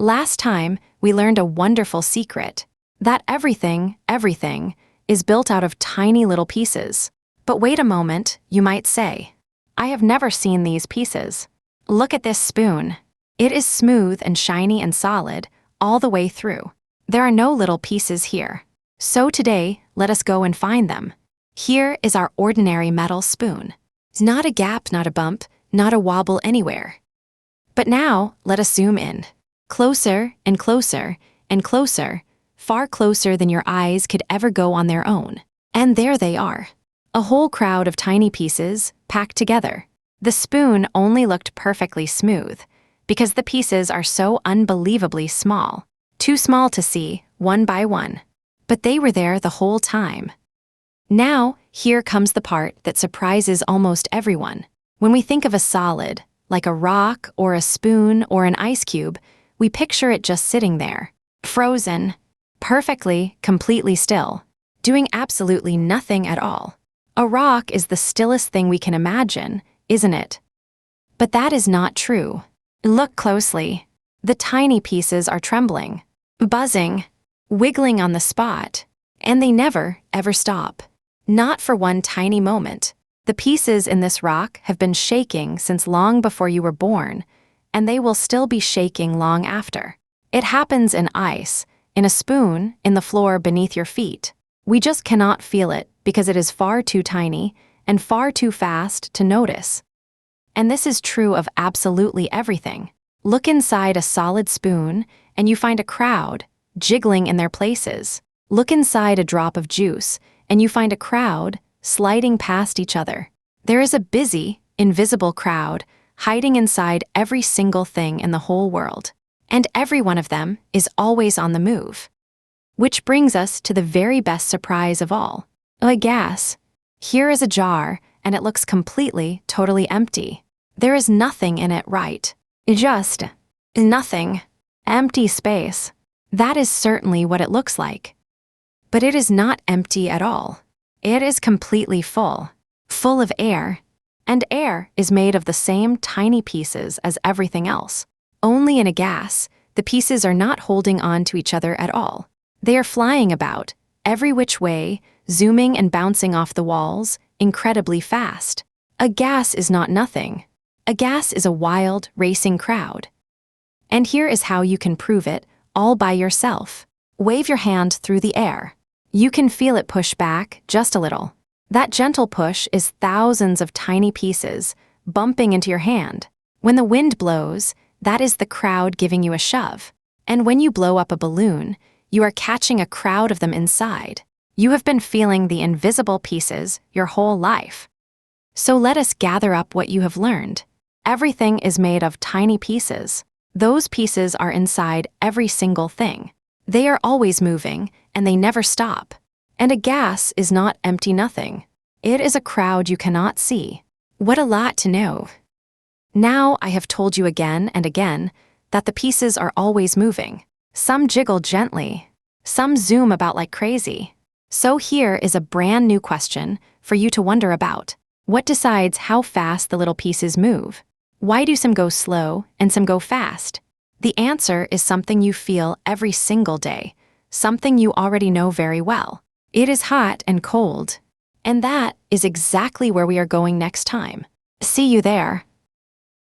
Last time, we learned a wonderful secret, that everything, is built out of tiny little pieces. But wait a moment, you might say. I have never seen these pieces. Look at this spoon. It is smooth and shiny and solid all the way through. There are no little pieces here. So today, let us go and find them. Here is our ordinary metal spoon. Not a gap, not a bump, not a wobble anywhere. But now, let us zoom in. Closer and closer and closer, far closer than your eyes could ever go on their own. And there they are. A whole crowd of tiny pieces, packed together. The spoon only looked perfectly smooth, because the pieces are so unbelievably small. Too small to see, one by one. But they were there the whole time. Now, here comes the part that surprises almost everyone. When we think of a solid, like a rock or a spoon or an ice cube, we picture it just sitting there, frozen, perfectly, completely still, doing absolutely nothing at all. A rock is the stillest thing we can imagine, isn't it? But that is not true. Look closely. The tiny pieces are trembling, buzzing, wiggling on the spot, and they never, ever stop. Not for one tiny moment. The pieces in this rock have been shaking since long before you were born, and they will still be shaking long after. It happens in ice, in a spoon, in the floor beneath your feet. We just cannot feel it because it is far too tiny and far too fast to notice. And this is true of absolutely everything. Look inside a solid spoon and you find a crowd jiggling in their places. Look inside a drop of juice and you find a crowd sliding past each other. There is a busy, invisible crowd hiding inside every single thing in the whole world. And every one of them is always on the move. Which brings us to the very best surprise of all. A gas. Here is a jar, and it looks completely, totally empty. There is nothing in it, right? Just nothing. Empty space. That is certainly what it looks like. But it is not empty at all. It is completely full of air. And air is made of the same tiny pieces as everything else. Only in a gas, the pieces are not holding on to each other at all. They are flying about, every which way, zooming and bouncing off the walls, incredibly fast. A gas is not nothing. A gas is a wild, racing crowd. And here is how you can prove it, all by yourself. Wave your hand through the air. You can feel it push back, just a little. That gentle push is thousands of tiny pieces, bumping into your hand. When the wind blows, that is the crowd giving you a shove. And when you blow up a balloon, you are catching a crowd of them inside. You have been feeling the invisible pieces your whole life. So let us gather up what you have learned. Everything is made of tiny pieces. Those pieces are inside every single thing. They are always moving, and they never stop. And a gas is not empty nothing. It is a crowd you cannot see. What a lot to know. Now I have told you again and again that the pieces are always moving. Some jiggle gently. Some zoom about like crazy. So here is a brand new question for you to wonder about. What decides how fast the little pieces move? Why do some go slow and some go fast? The answer is something you feel every single day, something you already know very well. It is hot and cold. And that is exactly where we are going next time. See you there.